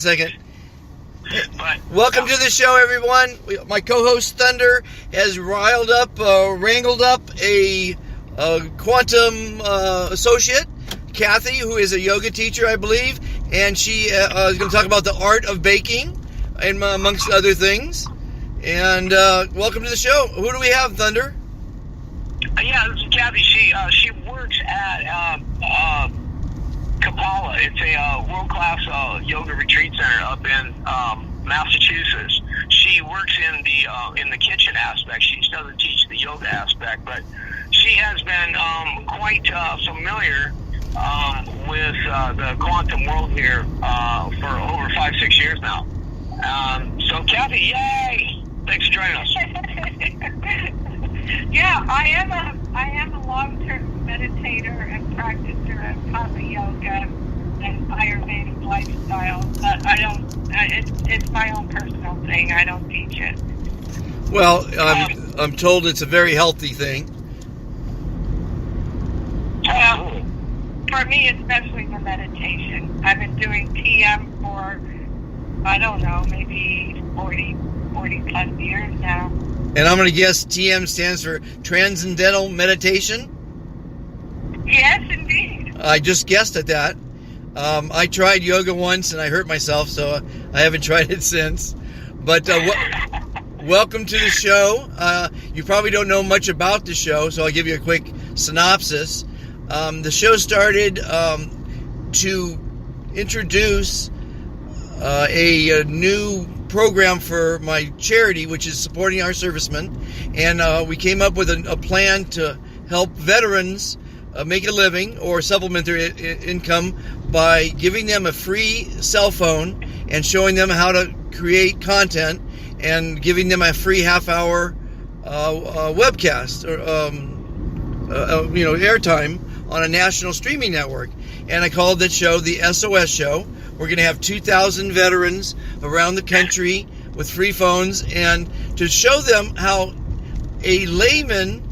Second. Welcome to the show, everyone. My co-host Thunder has wrangled up a quantum associate, Cathy, who is a yoga teacher, I believe, and she is going to talk about the art of baking, and amongst other things. And welcome to the show. Who do we have, Thunder? Yeah, this is Cathy. She works at Kapala. It's a world-class yoga retreat center up in Massachusetts. She works in the kitchen aspect. She doesn't teach the yoga aspect, but she has been quite familiar with the quantum world here for over 5-6 years now. So, Cathy, yay! Thanks for joining us. Yeah, I am a long-term meditator and practitioner of Hatha yoga and Ayurvedic lifestyle, but I don't. It's my own personal thing. I don't teach it. Well, I'm told it's a very healthy thing. Well, for me, especially the meditation. I've been doing TM for, I don't know, maybe 40 plus years now. And I'm going to guess TM stands for Transcendental Meditation? Yes, indeed. I just guessed at that. I tried yoga once and I hurt myself, so I haven't tried it since. But welcome to the show. You probably don't know much about the show, so I'll give you a quick synopsis. The show started to introduce a new program for my charity, which is supporting our servicemen, and we came up with a plan to help veterans make a living or supplement their income by giving them a free cell phone and showing them how to create content and giving them a free half-hour webcast or airtime on a national streaming network. And I called that show the SOS Show. We're going to have 2,000 veterans around the country with free phones, and to show them how a layman,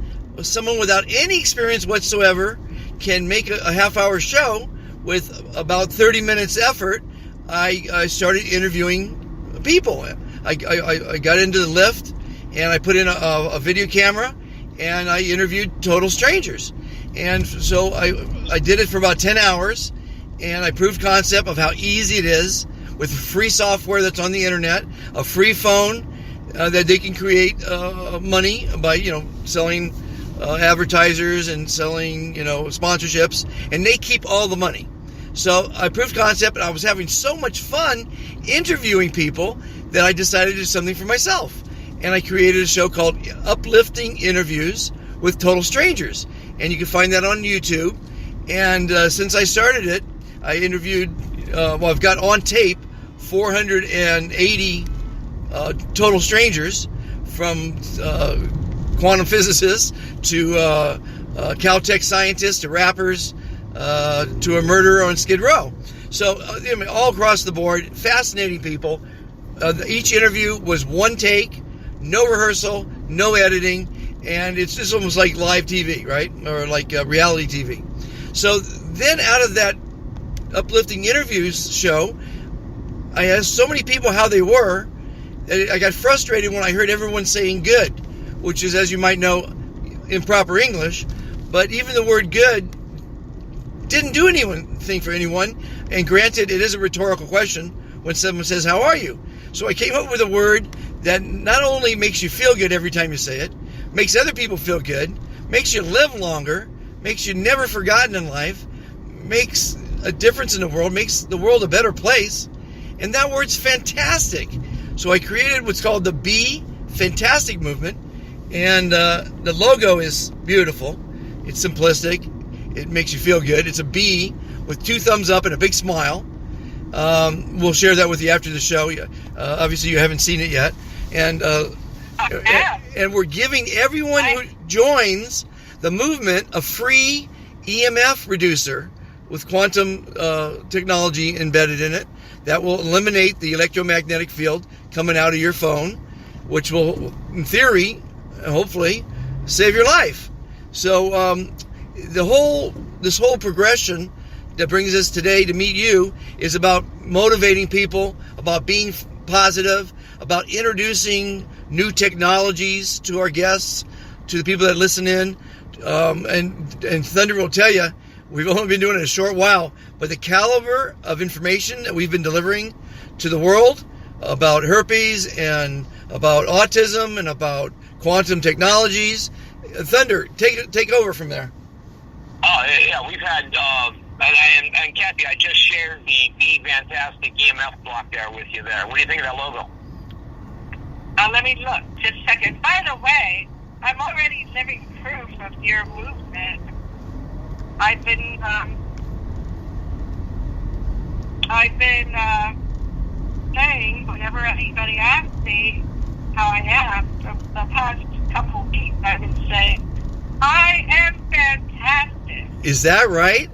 someone without any experience whatsoever, can make a half-hour show with about 30 minutes effort. I started interviewing people. I got into the lift, and I put in a video camera, and I interviewed total strangers. And so I did it for about 10 hours, and I proved concept of how easy it is with free software that's on the internet, a free phone that they can create money by, selling advertisers and selling, sponsorships, and they keep all the money. So I proved concept, and I was having so much fun interviewing people that I decided to do something for myself. And I created a show called Uplifting Interviews with Total Strangers. And you can find that on YouTube. And since I started it, I interviewed, I've got on tape 480 total strangers, from quantum physicists to Caltech scientists to rappers to a murderer on Skid Row. So all across the board, fascinating people. Each interview was one take, no rehearsal, no editing, and it's just almost like live TV, right? Or like reality TV. So then out of that Uplifting Interviews show, I asked so many people how they were that I got frustrated when I heard everyone saying good, which is, as you might know, improper English. But even the word good didn't do anything for anyone. And granted, it is a rhetorical question when someone says, how are you? So I came up with a word that not only makes you feel good every time you say it, makes other people feel good, makes you live longer, makes you never forgotten in life, makes a difference in the world, makes the world a better place. And that word's fantastic. So I created what's called the Be Fantastic movement. And the logo is beautiful. It's simplistic. It makes you feel good. It's a bee with 2 thumbs up and a big smile. We'll share that with you after the show. Obviously, you haven't seen it yet. And we're giving everyone who joins the movement a free EMF reducer with quantum technology embedded in it that will eliminate the electromagnetic field coming out of your phone, which will, in theory, hopefully, save your life. So this whole progression that brings us today to meet you is about motivating people, about being positive, about introducing new technologies to our guests, to the people that listen in. And Thunder will tell you, we've only been doing it a short while, but the caliber of information that we've been delivering to the world about herpes and about autism and about quantum technologies. Thunder, take over from there. Oh, yeah, we've had, and Cathy, I just shared the fantastic EMF block there with you there. What do you think of that logo? Let me look. Just a second. By the way, I'm already living proof of your movement. I've been saying, whenever anybody asks me how I am, the past couple of weeks, I've been saying, I am fantastic. Is that right?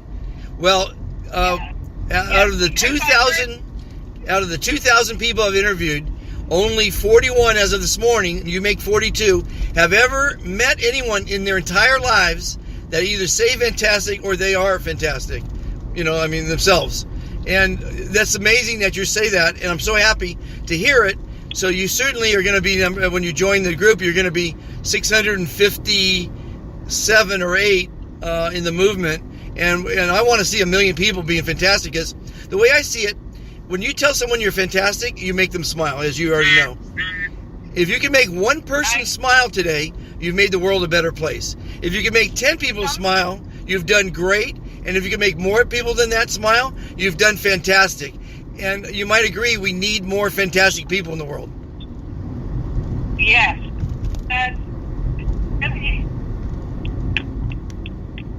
Well, out of the 2,000 people I've interviewed, only 41 as of this morning, you make 42, have ever met anyone in their entire lives that either say fantastic or they are fantastic. Themselves. And that's amazing that you say that, and I'm so happy to hear it. So you certainly are going to be, when you join the group, you're going to be 657 or 8 in the movement. And I want to see 1 million people being fantastic, because the way I see it, when you tell someone you're fantastic, you make them smile, as you already know. If you can make one person smile today, you've made the world a better place. If you can make 10 people smile, you've done great. And if you can make more people than that smile, you've done fantastic. And you might agree, we need more fantastic people in the world. Yes.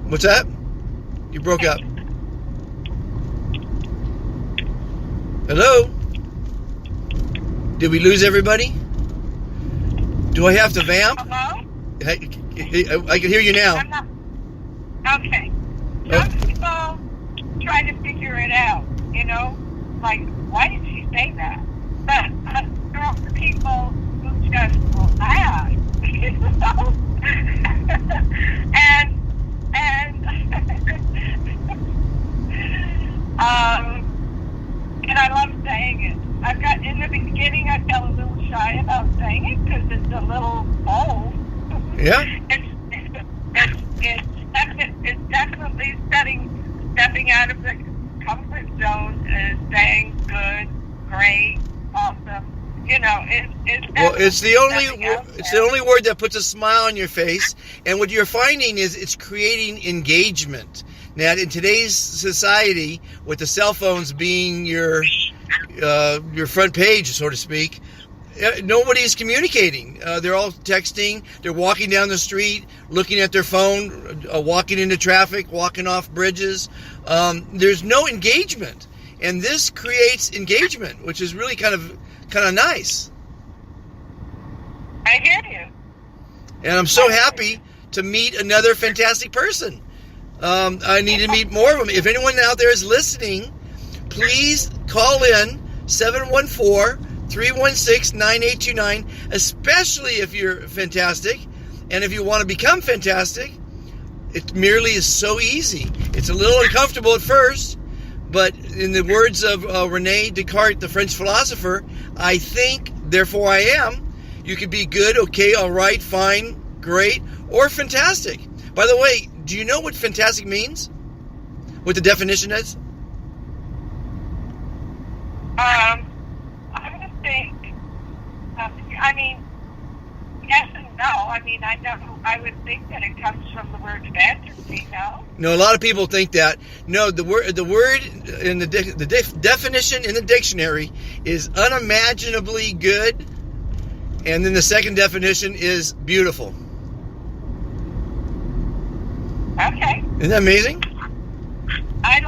What's that? You broke up. Hello? Did we lose everybody? Do I have to vamp? Hello? I can hear you now. I'm not. Okay. Some people try to figure it out, like, why did she say that? But there are people who just laugh, and I love saying it. In the beginning, I felt a little shy about saying it because it's a little bold. Yeah. It's definitely stepping out of the comfort zone and saying good, great, awesome. It's the only word that puts a smile on your face. And what you're finding is it's creating engagement. Now, in today's society, with the cell phones being your front page, so to speak, nobody's communicating. They're all texting. They're walking down the street, looking at their phone, walking into traffic, walking off bridges. There's no engagement, and this creates engagement, which is really kind of nice. I hear you. And I'm so happy to meet another fantastic person. I need to meet more of them. If anyone out there is listening, please call in 714-316-9829, especially if you're fantastic. And if you want to become fantastic, it merely is so easy. It's a little uncomfortable at first, but in the words of Rene Descartes, the French philosopher, I think, therefore I am. You could be good, okay, all right, fine, great, or fantastic. By the way, do you know what fantastic means? What the definition is? I would think, yes and no. I know, I would think that it comes from the word fantasy, no? No, a lot of people think that. No, the word in the definition in the dictionary is unimaginably good, and then the second definition is beautiful. Okay. Isn't that amazing? I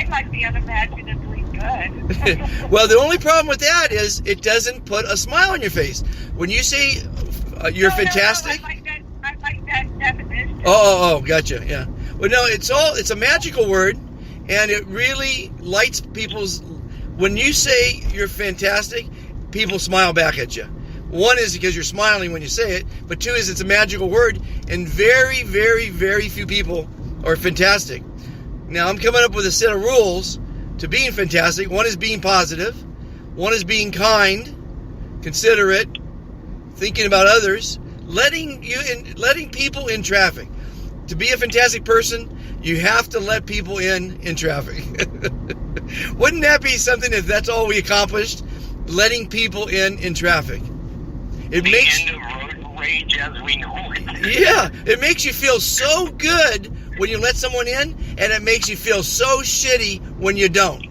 like the unimaginably good. Well, the only problem with that is it doesn't put a smile on your face. When you say you're fantastic. No, I like that definition. Oh, gotcha. Yeah. Well, no, it's a magical word, and it really lights people's. When you say you're fantastic, people smile back at you. One is because you're smiling when you say it, but two is it's a magical word, and very, very, very few people are fantastic. Now, I'm coming up with a set of rules to being fantastic. One is being positive. One is being kind, considerate, thinking about others, letting people in traffic. To be a fantastic person, you have to let people in traffic. Wouldn't that be something if that's all we accomplished? Letting people in traffic. It makes end of road rage as we know it. Yeah, it makes you feel so good when you let someone in, and it makes you feel so shitty when you don't.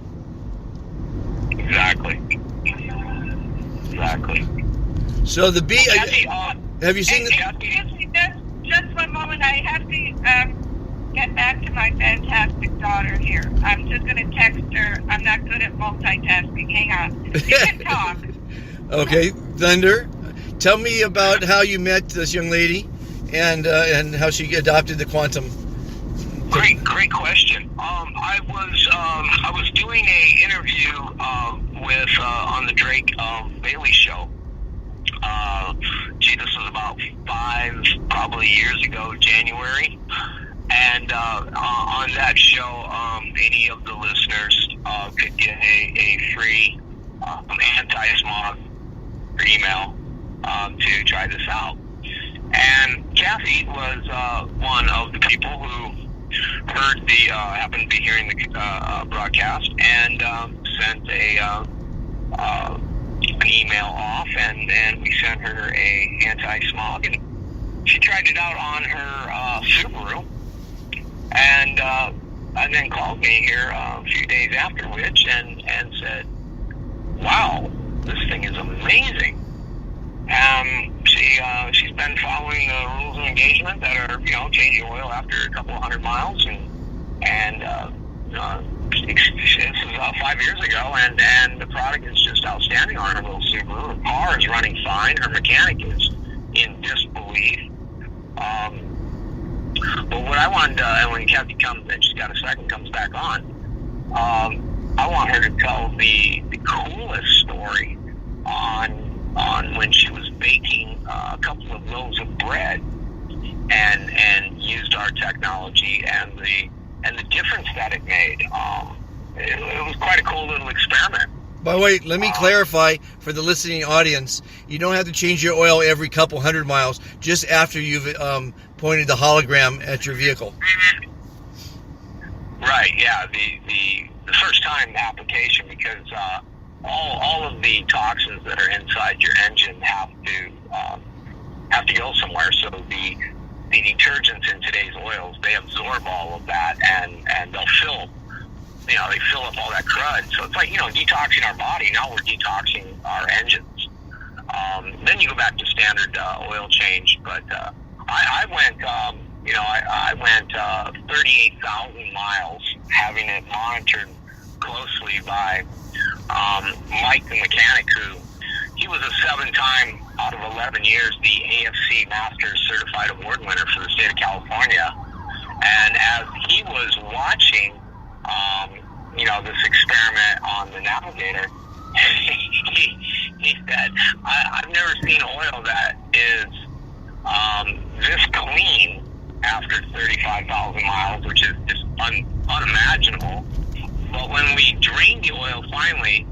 Exactly. So the B. Cathy, Have you seen the? Excuse me, just one moment. I have to get back to my fantastic daughter here. I'm just going to text her. I'm not good at multitasking. Hang on. You can talk. Okay, Thunder. Tell me about how you met this young lady, and how she adopted the quantum. Great question. I was doing a interview with on the Drake Bailey show. This was about 5 probably years ago, January. And on that show, any of the listeners could get a free anti-smog email to try this out. And Cathy was one of the people who heard happened to be hearing the broadcast and sent an email off, and we sent her a anti-smog, and she tried it out on her Subaru, and then called me here a few days after which and said, "Wow, this thing is amazing." She's been following the rules of engagement that are, change the oil after a couple of 100 miles, and this is 5 years ago, and the product is just outstanding on her little Subaru. Her car is running fine. Her mechanic is in disbelief. But what I wanted, and when Cathy comes, and she's got a second, comes back on, I want her to tell the coolest story on when she was baking a couple of loaves of bread and used our technology and the difference that it made. It was quite a cool little experiment. By the way, let me clarify for the listening audience. You don't have to change your oil every couple 100 miles, just after you've pointed the hologram at your vehicle. Right, yeah, the first time application, because all of the toxins that are inside your engine have to go somewhere. So the detergents in today's oils, they absorb all of that, and they'll fill up all that crud. So it's like, detoxing our body. Now we're detoxing our engines. Then you go back to standard oil change. But I went, I went 38,000 miles having it monitored closely by Mike, the mechanic, he was a 7-time out of 11 years the AFC Masters Certified Award winner for the state of California. And as he was watching, this experiment on the Navigator, he said, I've never seen oil that is this clean after 35,000 miles, which is just unimaginable. But when we drained the oil finally,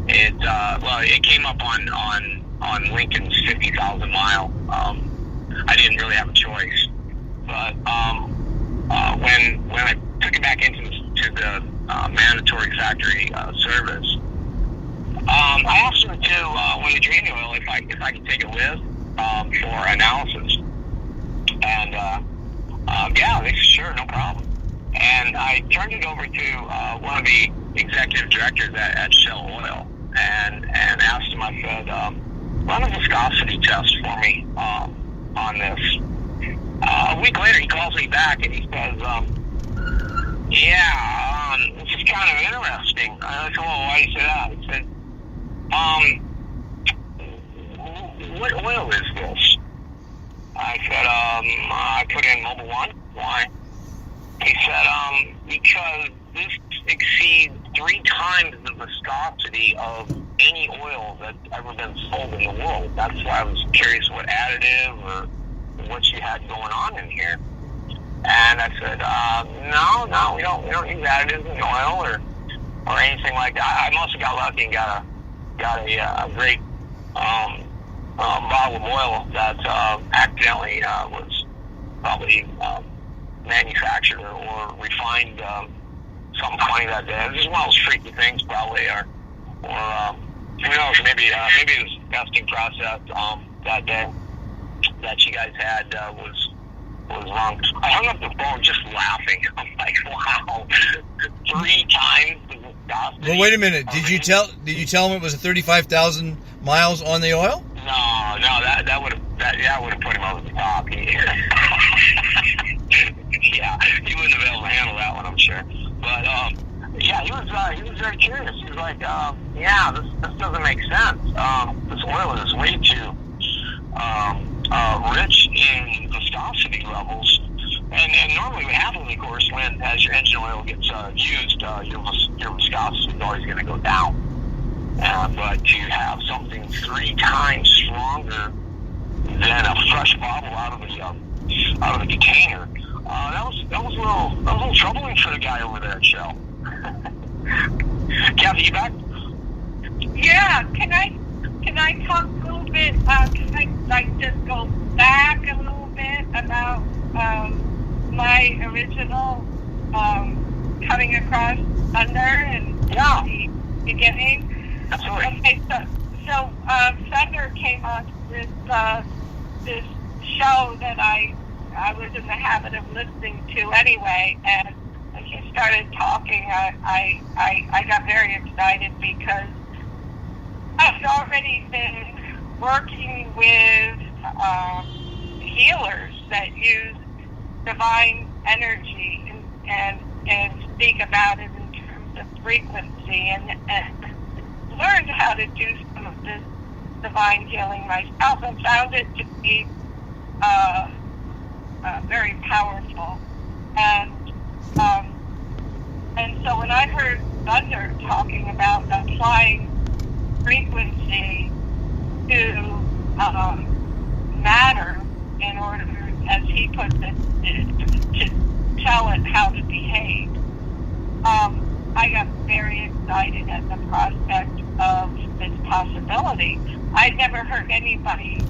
it came up on Lincoln's 50,000 mile. I didn't really have a choice, but when I took it back into the mandatory factory service, I asked him to when we drained the oil if I could take it with for analysis, and yeah, they said sure, no problem. And I turned it over to one of the executive directors at Shell Oil, and asked him, I said, run a viscosity test for me on this. A week later, he calls me back and he says, this is kind of interesting. I said, well, why do you say that? He said, what oil is this? I said, I put in Mobil 1. Why? He said, because this exceeds 3 times the viscosity of any oil that's ever been sold in the world. That's why I was curious what additive or what you had going on in here. And I said, no, we don't use additives in oil or anything like that. I must have got lucky and got a great bottle of oil that accidentally was probably manufactured or refined something funny that day. This is one of those freaky things, probably, or who knows? Maybe it was a testing process that day that you guys had was wrong. I hung up the phone just laughing. I'm like, wow, 3 times the viscosity. Well, wait a minute. Did you tell him it was 35,000 miles on the oil? No, that would have put him over the top. Yeah, he wouldn't have been able to handle that one, I'm sure. But yeah, he was very curious. He was like, yeah, this doesn't make sense. This oil is way too rich in viscosity levels. And normally what happens, of course, as your engine oil gets used, your viscosity is always going to go down. But to have something 3 times stronger than a fresh bottle out of the container, that was a little troubling for the guy over there at Shell. Cathy, you back? Yeah, can I talk a little bit? Can I just go back a little bit about my original coming across Thunder and the beginning? Absolutely. Okay, so Thunder came on this show that I was in the habit of listening to anyway, and when he started talking, I got very excited because I've already been working with healers that use divine energy and speak about it in terms of frequency and learned how to do some of this divine healing myself and found it to be very powerful. And so when I heard Thunder talking about applying frequency to matter in order, as he puts it, to tell it how to behave, I got very excited at the prospect of this possibility. I'd never heard anybody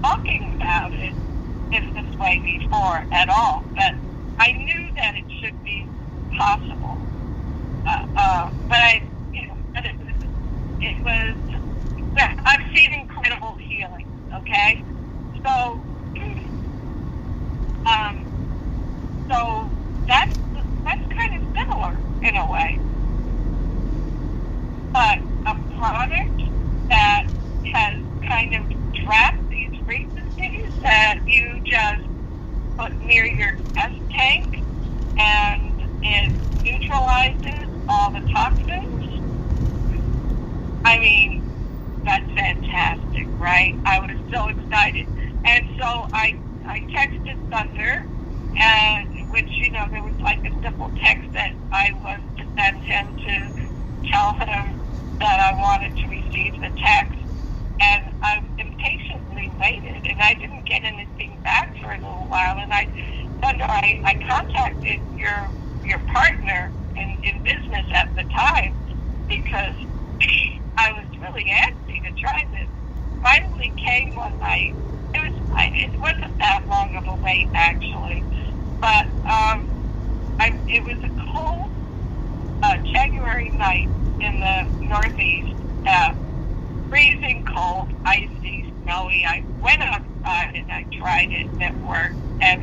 talking about it in this way before at all, but I knew that it should be possible. But I've seen incredible healing. Okay, so that's kind of similar in a way, but a product that has kind of trapped these frequencies that you just put near your gas tank and it neutralizes all the toxins. I mean, that's fantastic, right? I was so excited. And so I texted Thunder, and which, there was like a simple text that I was to send him to tell him that I wanted to receive the text. And I impatiently waited, and I didn't get anything back for a little while. And Thunder, I contacted your partner in business at the time because I was really antsy to try this. Finally came one night. It wasn't that long of a wait, actually, but it was a cold January night in the Northeast, freezing cold, icy, snowy. I went outside and I tried it, and it worked, and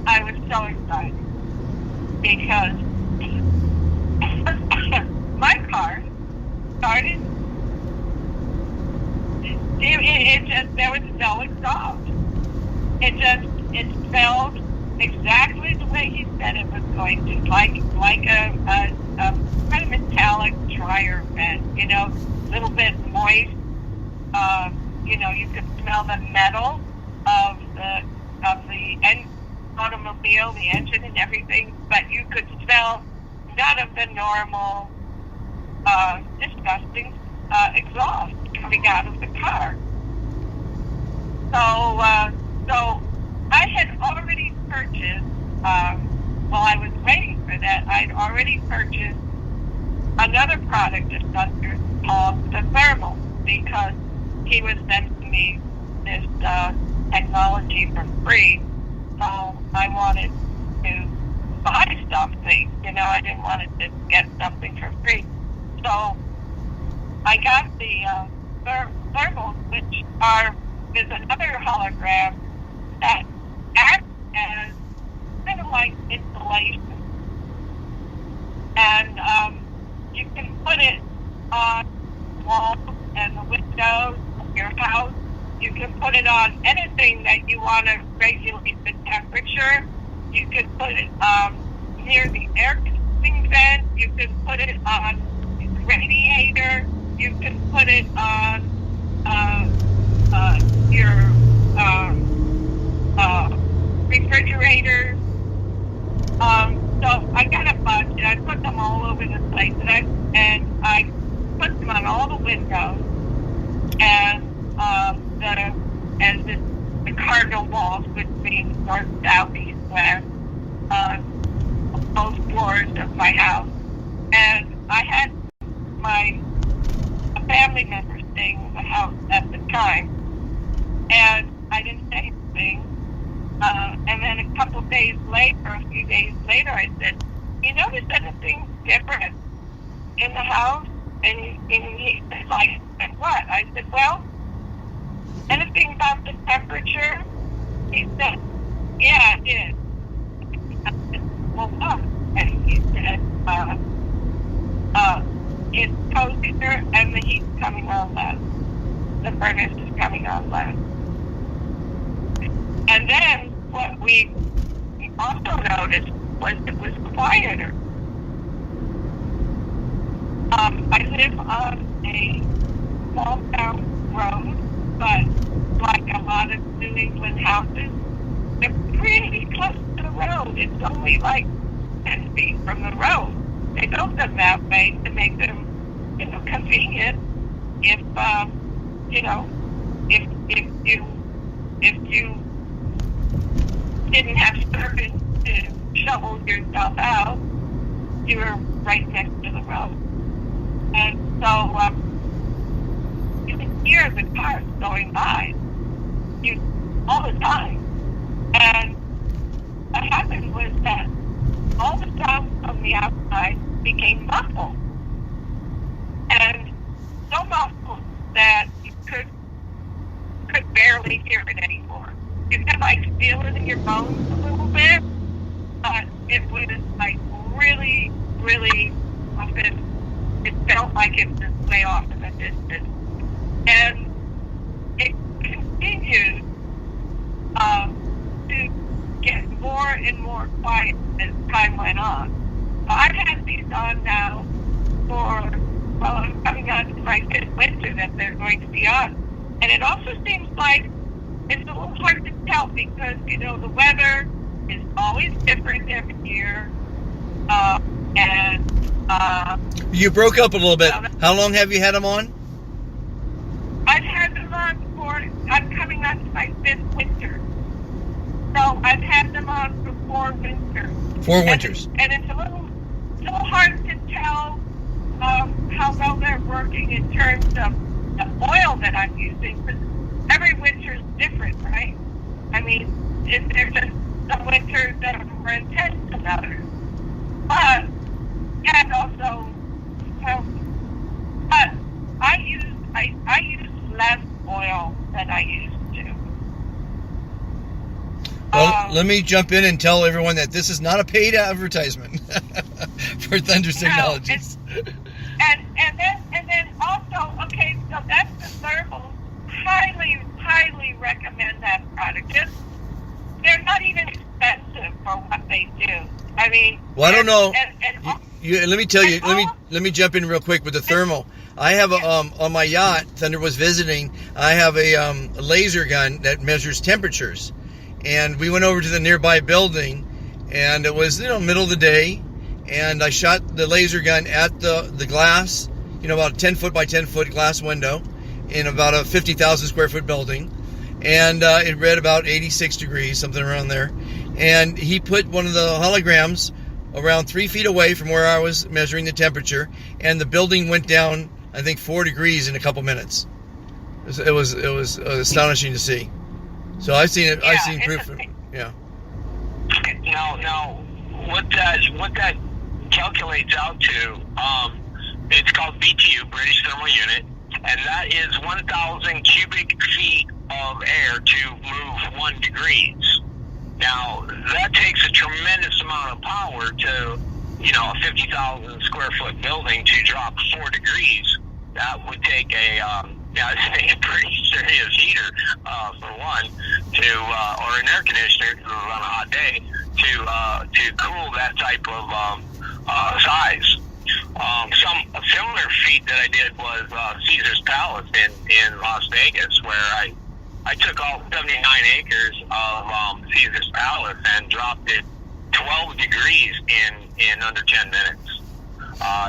I was so excited because my car started. There was no exhaust. It smelled exactly the way he said it was going to, like a kind of metallic dryer vent, a little bit moist. You could smell the metal of the automobile, the engine and everything, but you could smell none of the normal disgusting exhaust coming out of the car. So So I had already purchased, while I was waiting for that, I'd already purchased another product at Thunder called the Thermal, because he was sending me this technology for free. So I wanted to buy something. I didn't want to get something for free. So I got the thermals, which is another hologram that acts as kind of like insulation. And you can put it on walls and the windows of your house. You can put it on anything that you want to regulate the temperature. You can put it near the air conditioning vent. You can put it on the radiator. You can put it on your refrigerator. So I got a bunch, and I put them all over the place, and I put them on all the windows, and the cardinal walls, which means north, south, east, west, both floors of my house. And I had a family member staying in the house at the time, and I didn't say anything. And then a couple days later, or a few days later, I said, "You notice anything different in the house?" And he said, "Like what?" I said, "Well, anything about the temperature?" He said, "Yeah, I did." I said, "Well, what?" And he said, "It's cozier and the heat's coming on less. The furnace is coming on less." And then what we also noticed was it was quieter. I live on a small town road, but like a lot of New England houses, they're pretty close to the road. It's only like 10 feet from the road. They built them that way to make them, convenient. If you didn't have service to shovel yourself out, you were right next to the road. And so you can hear the cars going by all the time. And what happened was that all the sounds from the outside became muffled. And so muffled that you could barely hear it anymore. You could feel it in your bones a little bit, but it was really, really often. It felt like it was way off in the distance, and it continued to get more and more quiet as time went on. I've had these on now I'm coming on to my fifth winter that they're going to be on, and it also seems like it's a little hard to tell because, the weather is always different every year. You broke up a little bit. How long have you had them on? I've had them on I'm coming on to my fifth winter. So I've had them on for 4 winters. 4 winters. And it's a little hard to tell how well they're working in terms of the oil that I'm using, because every winter is different, right? I mean, there's just some winters that are more intense than others. But, and also, but I use less oil than I used to. Well, let me jump in and tell everyone that this is not a paid advertisement for Thunder Technologies. And then also, okay, so that's the thermal. Highly recommend that product. They're not even expensive for what they do. I mean, well, I don't know. Let me tell you. Let me jump in real quick with the thermal. I have on my yacht. Thunder was visiting. I have a laser gun that measures temperatures, and we went over to the nearby building, and it was middle of the day, and I shot the laser gun at the glass, about a 10 foot by 10 foot glass window in about a 50,000 square foot building, and it read about 86 degrees, something around there. And he put one of the holograms around 3 feet away from where I was measuring the temperature, and the building went down, I think, 4 degrees in a couple minutes. It was astonishing to see. So I've seen it. Yeah, I've seen proof of it. Yeah. Now, what that calculates out to, it's called BTU, British Thermal Unit, and that is 1,000 cubic feet of air to move 1 degrees. Now, that takes a tremendous amount of power to, a 50,000 square foot building to drop 4 degrees. That would take a pretty serious heater, for one, or an air conditioner on a hot day to cool that type of size. A similar feat that I did was Caesar's Palace in Las Vegas, where I took all 79 acres of Caesar's Palace and dropped it 12 degrees in under 10 minutes,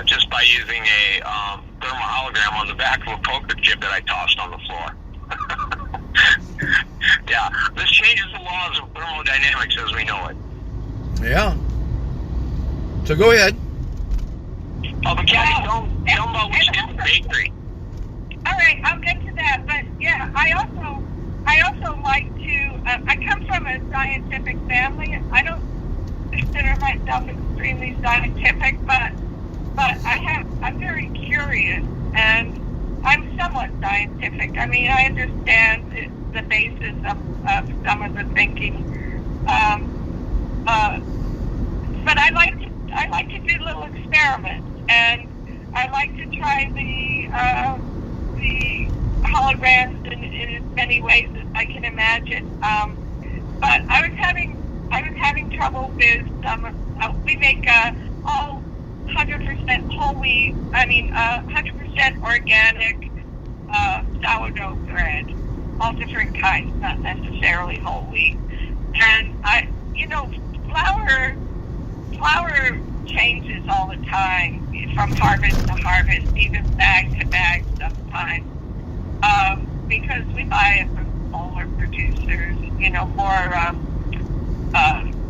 just by using a thermal hologram on the back of a poker chip that I tossed on the floor. Yeah, this changes the laws of thermodynamics as we know it. Yeah. So go ahead. Oh, but Cathy, tell them about what you did in the bakery. All right, I'll get to that. But yeah, I also like to. I come from a scientific family. I don't consider myself extremely scientific, but I'm very curious, and I'm somewhat scientific. I mean, I understand the basis of some of the thinking, but I like to do little experiments, and I like to try the holograms in as many ways as I can imagine. But I was having trouble with some. We make all 100% whole wheat. 100% organic sourdough bread, all different kinds, not necessarily whole wheat. And flour changes all the time, from harvest to harvest, even bag to bag sometimes, because we buy it from smaller producers, more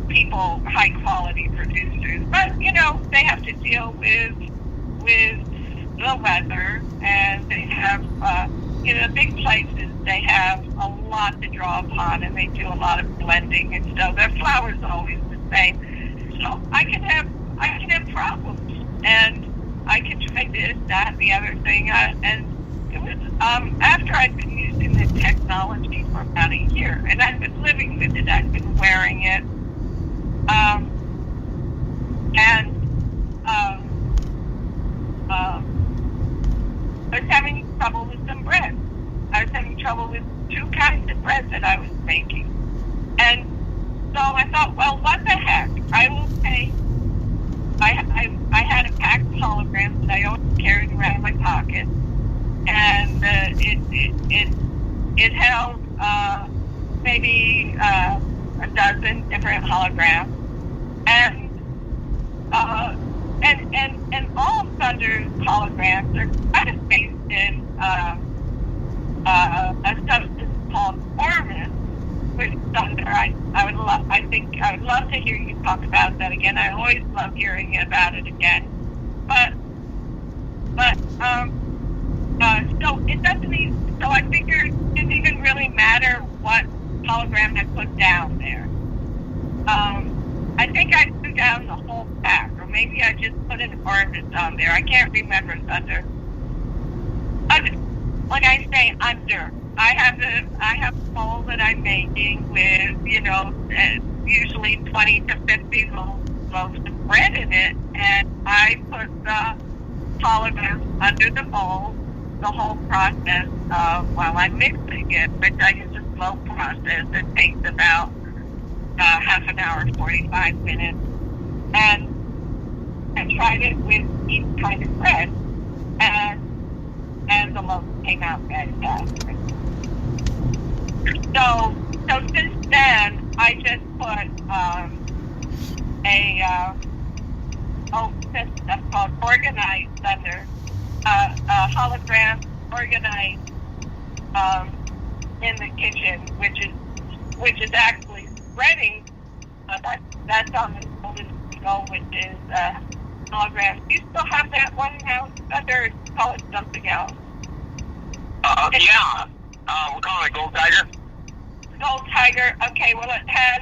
people, high quality producers. But they have to deal with the weather, and they have big places. They have a lot to draw upon, and they do a lot of blending, and so their flour's always the same. So I can have problems, and I can try this, that, the other thing, and it was after I'd been using the technology for about a year, and I've been living with it. I've been wearing it, I was having trouble with some bread. I was having trouble with 2 kinds of bread that I was making, and so I thought, well, what the heck? I will pay. I had a pack of holograms that I always carried around in my pocket, and it held maybe a dozen different holograms, and all Thunder's holograms are kind of based in a substance called Ormus, which Thunder. I would love to hear you talk about that again. I always love hearing about it again. But so it doesn't even. So I figured it didn't even really matter what hologram I put down there. I think I threw down the whole pack, or maybe I just put an Ormus on there. I can't remember, Thunder. When I say under, I have a bowl that I'm making with, usually 20 to 50 loaves of bread in it, and I put the hologram under the bowl the whole process while I'm mixing it, which I use a slow process. It takes about half an hour, 45 minutes, and I tried it with each kind of bread, and the loaf came out fantastic. So since then, I just put that's called Organized Thunder, hologram organized in the kitchen, which is actually spreading. That's on the Golden Eagle, which is hologram. Do you still have that one now? Or call it something else? Yeah. We're calling it Gold Tiger. Gold Tiger. Okay. Well, it has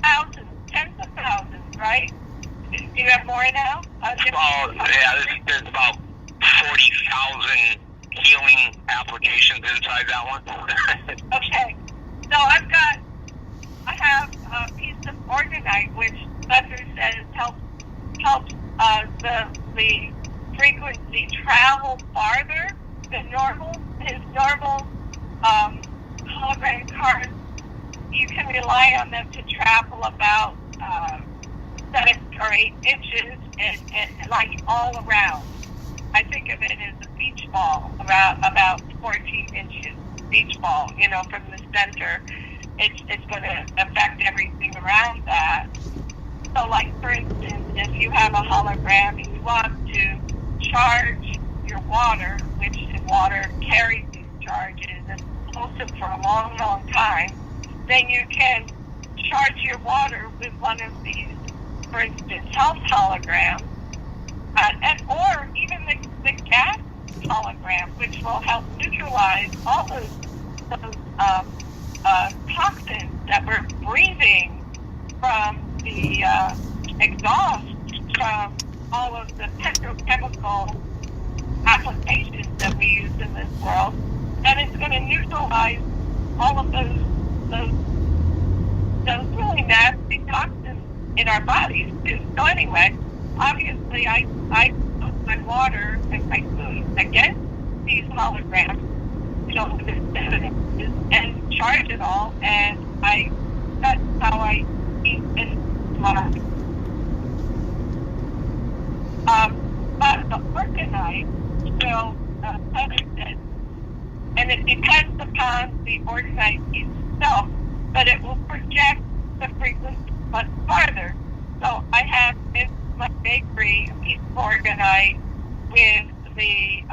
thousands, tens of thousands, right? Do you have more now? There's about 40,000 healing applications inside that one. Okay. So I have a piece of orgonite, which Lester says helps the frequency travel farther than normal. His normal hologram cards, you can rely on them to travel about 7 or 8 inches and like all around. I think of it as a beach ball, about 14 inches beach ball. From the center, it's going to affect everything around that. So, like for instance, if you have a hologram and you want to charge your water, which water carries these charges and holds them for a long, long time, then you can charge your water with one of these, for instance, health holograms, or even the gas hologram, which will help neutralize all those toxins that we're breathing from the exhaust from all of the petrochemical applications that we use in this world, and it's going to neutralize all of those really nasty toxins in our bodies too. So anyway, obviously I put my water and my food against these holograms, and charge it all, and that's how I eat in life. But the orgonite will penetrate, and it depends upon the orgonite itself, but it will project the frequency much farther. So I have in my bakery a piece of orgonite with the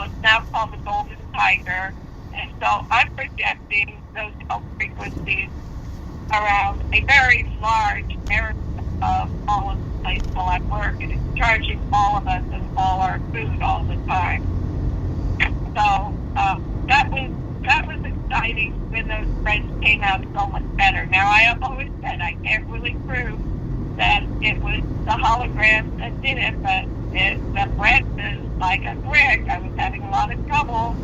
it's now called the Golden Tiger, and so I'm projecting those health frequencies around a very large area of all of the place while I work, and it's charging all of us and all our food all the time. So that was exciting when those spreads came out so much better. Now I have always said I can't really prove that it was the hologram that did it, but the bread is like a brick. I was having a lot of trouble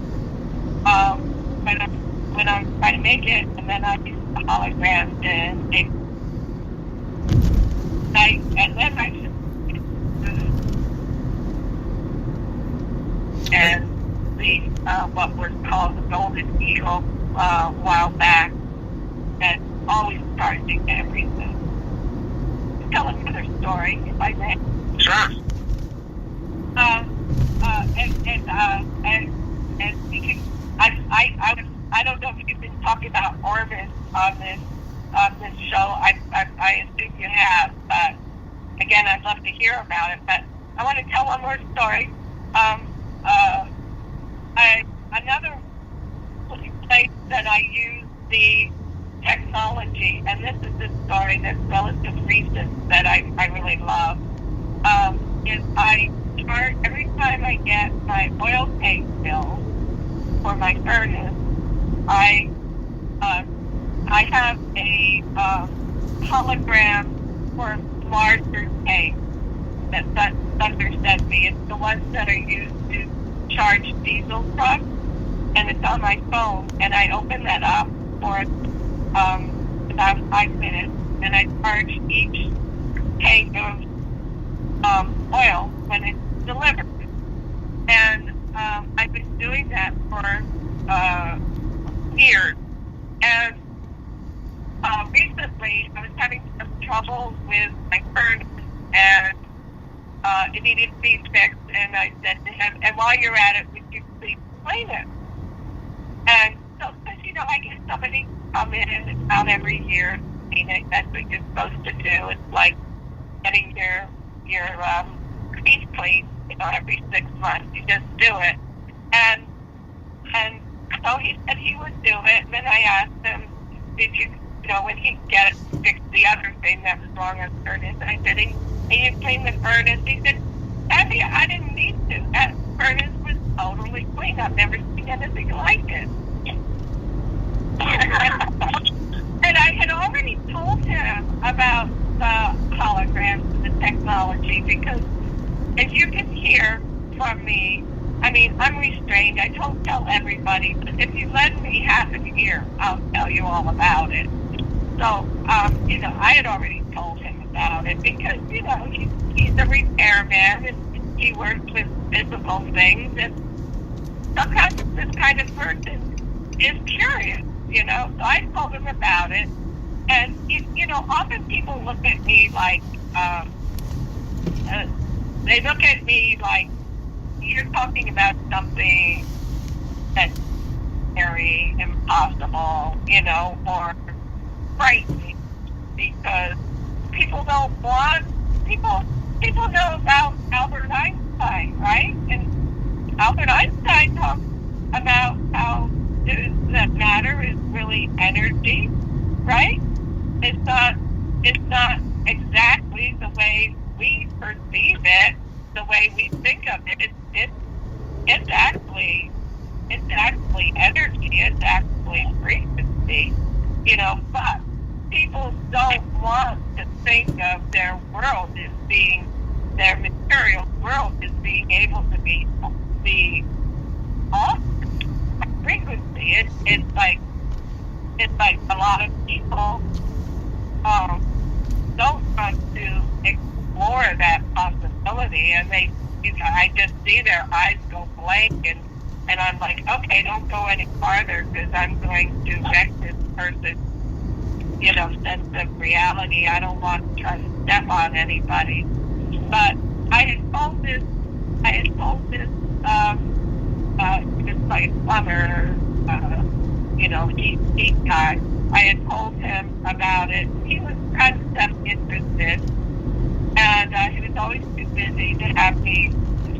when I was trying to make it, and then I used the hologram, and then I just and the what was called the Golden Eagle a while back, that always charging everything. Tell another story, if I may. Sure. And we can, I don't know if you've been talking about orbits on this show. I assume you have, but again, I'd love to hear about it. But I want to tell one more story. Another place that I use the technology, and this is a story that's relatively recent that I really love, is I charge every time I get my oil tank filled for my furnace. I have a hologram for larger tanks that Thunder sent me. It's the ones that are used to charge diesel trucks, and it's on my phone, and I open that up for about 5 minutes, and I charge each tank of oil when it's delivered. And I've been doing that for years. And recently, I was having some trouble with my furnace, and it needed to be fixed. And I said to him, "And while you're at it, would you please clean it?" And so, because I get somebody come in and out every year, clean it. That's what you're supposed to do. It's like getting your teeth cleaned, every 6 months. You just do it. And so he said he would do it. And then I asked him, did you know, when he get fix the other thing that was wrong on the furnace? And I said, and you clean the furnace? He said, Cathy, I didn't need to. That furnace was totally clean. I've never seen anything like it. And I had already told him about the holograms and the technology, because as you can hear from me, I mean, I'm restrained. I don't tell everybody, but if you lend me half an ear, I'll tell you all about it. So, you know, I had already told him about it because, you know, he's a repairman and he works with physical things, and sometimes this kind of person is curious, you know. So I told him about it, and, you know, often people look at me like, they look at me like, you're talking about something that's very impossible, you know, or frightening, because people know about Albert Einstein, right? And Albert Einstein talks about how that matter is really energy, right? It's not exactly the way we perceive it, the way we think of it. It's actually energy. It's actually frequency, you know. But people don't want to think of their world as being, their material world as being able to be awesome frequency. It's like a lot of people don't want to explore that possibility, and they, you know, I just see their eyes go blank, and I'm like, okay, don't go any farther, because I'm going to wreck this person's, you know, sense of reality. I don't want to try to step on anybody. But I had told this just like plumber, you know, heat guy. I had told him about it. He was kind of interested, and he was always too busy to have me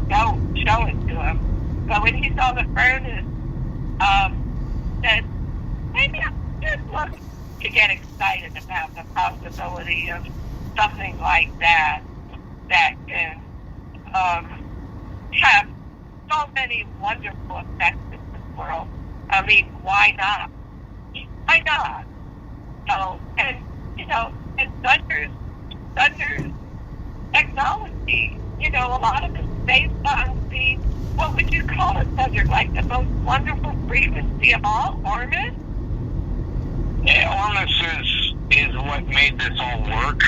show it to him. But when he saw the furnace, said, maybe I should look to get excited about the possibility of something like that can have so many wonderful effects in this world. I mean, why not? Why not? So, and, you know, and Thunder's technology, you know, a lot of it's based on the, what would you call it, Thunder? Like the most wonderful frequency of all, Ormus? Yeah, Ormus is what made this all work.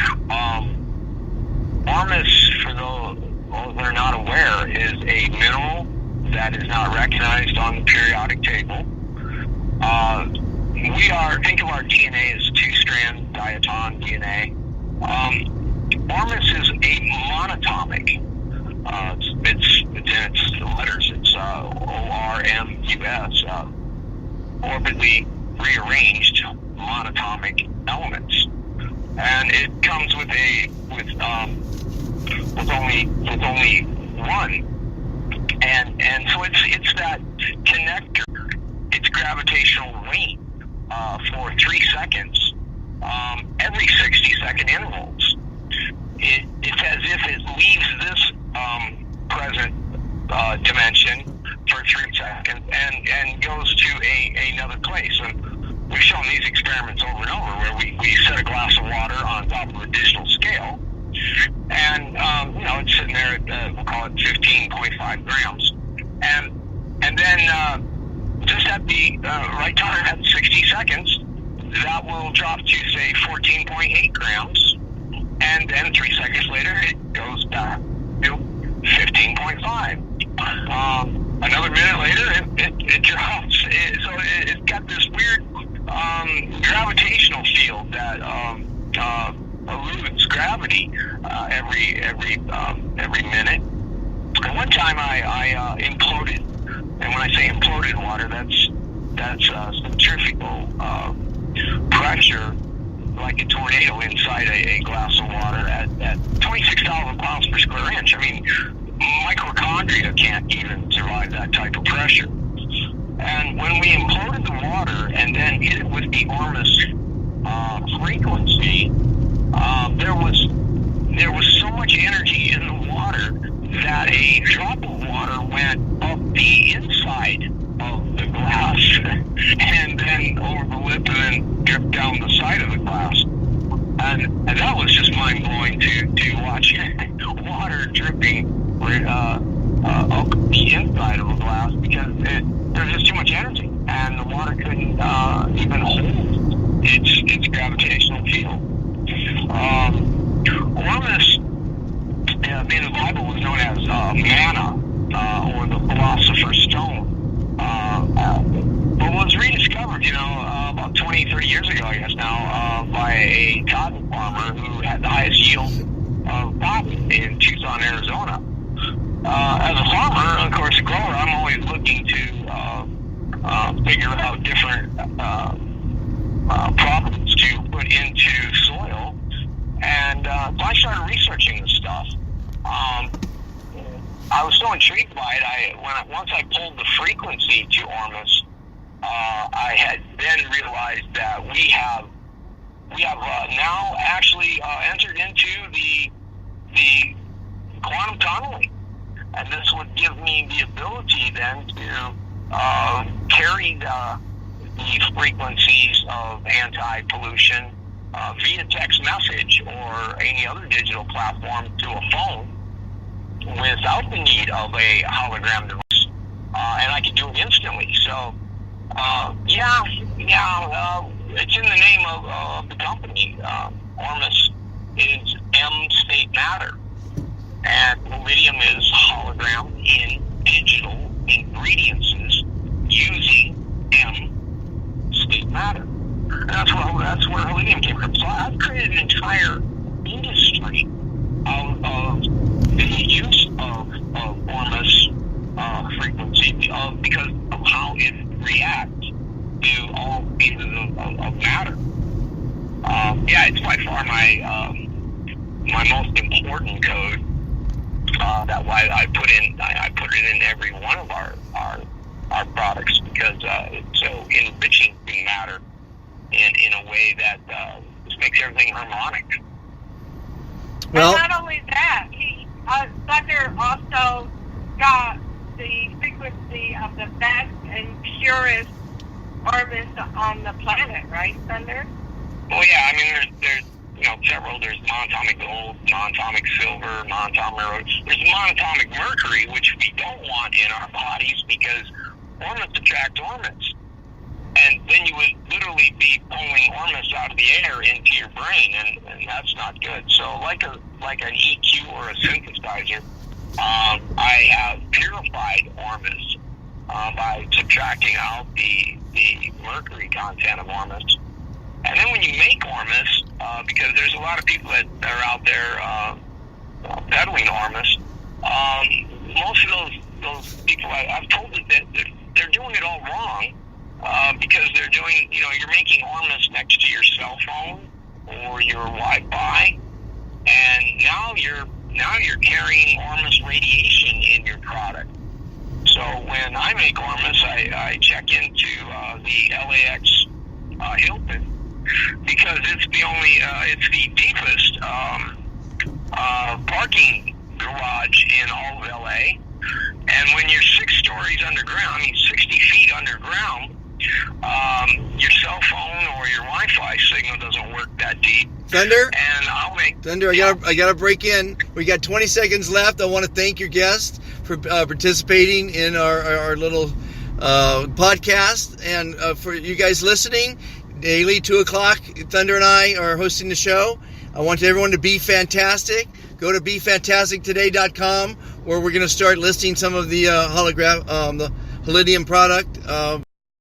Ormus, for those that are not aware, is a mineral that is not recognized on the periodic table. Think of our DNA as two-strand diatom DNA. Ormus is a monatomic. It's in its letters. It's ORMUS, orbitally rearranged monatomic elements, and it comes with only one, and so it's that connector. It's gravitational weight for 3 seconds, every 60-second intervals. It's as if it leaves this present dimension for 3 seconds and goes to another place. And we've shown these experiments over and over where we set a glass of water on top of a digital scale, and you know, it's sitting there at we'll call it 15.5 grams, and then just at the right time, at 60 seconds, that will drop to, say, 14.8 grams, and then 3 seconds later, it goes back to 15.5. Another minute later, it drops. So it's got this weird gravitational field that eludes gravity every minute. And one time I imploded, and when I say imploded water, that's centrifugal pressure, like a tornado inside a glass of water at 26,000 pounds per square inch. I mean, microcosm mitochondria can't even survive that type of pressure. And when we imploded the water and then hit it with the Ormus frequency, there was so much energy in the water that a drop of water went up the inside of the glass and then over the lip and then dripped down the side of the glass. And that was just mind-blowing to watch water dripping up the inside of a glass, because there's just too much energy, and the water couldn't even hold its gravitational field. Ormus, in the Bible, was known as manna, or the philosopher's stone. But was rediscovered, about 20, 30 years ago, I guess now, by a cotton farmer who had the highest yield of cotton in Tucson, Arizona. As a farmer, of course, a grower, I'm always looking to figure out different problems to put into soil. And so I started researching this stuff. I was so intrigued by it. Once I pulled the frequency to Ormus, I had then realized that we have now actually entered into the quantum tunneling, and this would give me the ability then to carry the frequencies of anti-pollution via text message or any other digital platform to a phone without the need of a hologram device, and I could do it instantly. So, it's in the name of the company. Ormus is M state matter, and Iridium is hologram in digital ingredients using M state matter. And that's where Iridium came from. So I've created an entire industry of the use of Ormus frequency because of how it reacts to all pieces of matter. It's by far my most important code. That why I put it in every one of our products, because it's so enriching to matter in a way that just makes everything harmonic. Well, and not only that, Thunder also got the frequency of the best and purest Ormus on the planet, right, Thunder? Well, yeah. I mean, there's several. There's monatomic gold, monatomic silver, there's monatomic mercury, which we don't want in our bodies because Ormus attracts Ormus. And then you would literally be pulling Ormus out of the air into your brain, and that's not good. So like an EQ or a synthesizer, I have purified Ormus by subtracting out the mercury content of Ormus. And then when you make Ormus, because there's a lot of people that are out there peddling Ormus, most of those people, I've told them that they're doing it all wrong. Because they're doing, you're making Ormus next to your cell phone or your Wi-Fi, and now you're carrying Ormus radiation in your product. So when I make Ormus, I check into the LAX Hilton, because it's the deepest parking garage in all of LA. And when you're 6 stories underground, 60 feet underground, your cell phone or your Wi-Fi signal doesn't work that deep. Thunder? And Thunder, I gotta break in. We got 20 seconds left. I want to thank your guest for participating in our little podcast, and for you guys listening. Daily 2 o'clock, Thunder and I are hosting the show. I want everyone to be fantastic. Go to befantastictoday.com, where we're going to start listing some of the the Iridium product.